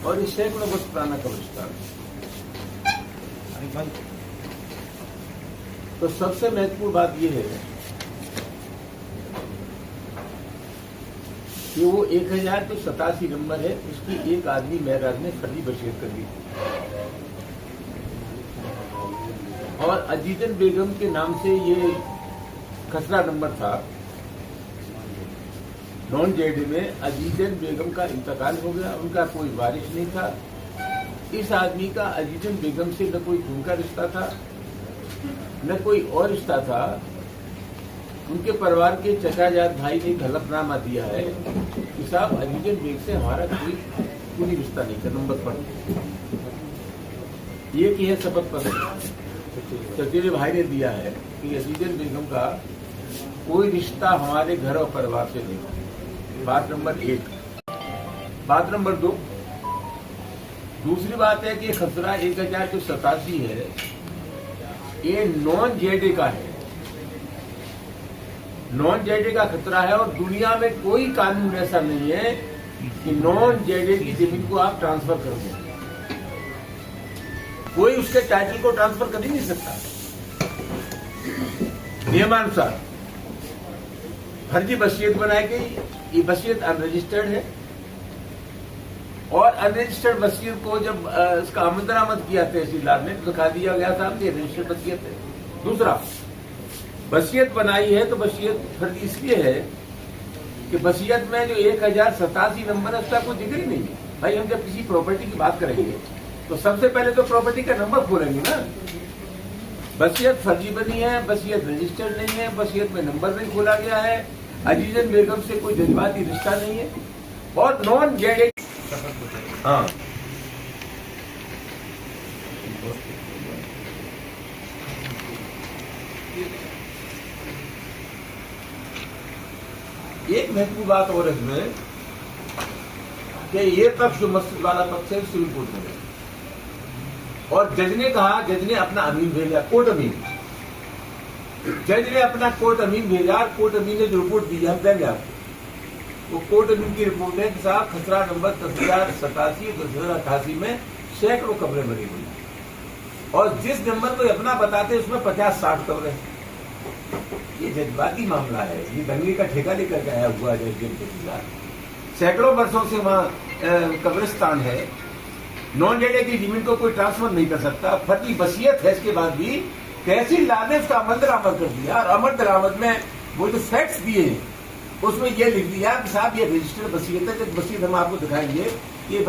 और ये सैकड़ों वर्ष पुराना कब्रिस्तान। तो सबसे महत्वपूर्ण बात यह है कि वो 1087 नंबर है, उसकी एक आदमी महराज ने फर्जी वसीयत कर दी और अजीजन बेगम के नाम से ये खसरा नंबर था। नॉन जेडी में अजीजन बेगम का इंतकाल हो गया, उनका कोई वारिस नहीं था। इस आदमी का अजीजन बेगम से न कोई खून का रिश्ता था न कोई और रिश्ता था। उनके परिवार के चचाजाद भाई ने एक हलफनामा दिया है कि साहब अजीजन बेग से हमारा कोई रिश्ता नहीं था। नंबर पर ये की है शपथ पर चचेरे भाई ने दिया है कि अजीजन बेगम का कोई रिश्ता हमारे घर और परिवार से नहीं था। बात नंबर 1। बात नंबर 2, दूसरी बात है कि खसरा 1087 है, ये नॉन जेडे का है। नॉन जेडे का खतरा है और दुनिया में कोई कानून ऐसा नहीं है कि नॉन जेडे की जमीन को आप ट्रांसफर कर दें। कोई उसके टाइटल को ट्रांसफर कर ही नहीं सकता। नियमानुसार फर्जी वसीयत बनाई गई, ये वसीयत अनरजिस्टर्ड है और अनरजिस्टर्ड वसीयत को जब इसका आमद दरामद किया तहसीलदार ने तो दिखा दिया गया था कि रजिस्टर्ड वसीयत है। दूसरा, वसीयत बनाई है तो वसीयत फर्जी इसलिए है कि वसीयत में जो 1087 नंबर है उसका कोई जिक्र ही नहीं है। भाई हम जब किसी प्रॉपर्टी की बात करेंगे तो सबसे पहले तो प्रॉपर्टी का नंबर खोलेंगे ना। वसीयत फर्जी बनी है, वसीयत रजिस्टर्ड नहीं है, वसीयत में नंबर नहीं खोला गया है, अजीजन बेगम से कोई जज्बाती रिश्ता नहीं है और नॉन जेडे। हाँ, एक महत्वपूर्ण बात और इसमें कि ये पक्ष जो मस्जिद वाला पक्ष है सिविल कोर्ट में है और जज ने कहा, जज ने अपना अमीन भेजा, कोर्ट अमीन। जज ने अपना कोर्ट अमीन भेजा, कोर्ट अमीन ने जो रिपोर्ट दी हम देंगे आपको। वो कोर्ट अमीन की रिपोर्ट है कि साहब खसरा नंबर 1087 में सैकड़ों कब्रें बनी हुई और जिस नंबर को अपना बताते उसमें 50-60 कब्रें। ये जज्बाती मामला है, ये दंगे का ठेका लेकर के आया हुआ है। सैकड़ों वर्षों से वहां कब्रिस्तान है। नॉन जेडे की जमीन को कोई ट्रांसफर नहीं कर सकता। फर्जी वसीयत है, इसके बाद भी तहसीलदार ने उसका अमल दरामद कर दिया और अमल दरामद में वो जो फैक्ट्स दिए उसमें ये लिख दिया कि साहब ये रजिस्टर्ड वसीयत है। जब वसीयत हम आपको दिखाएंगे ये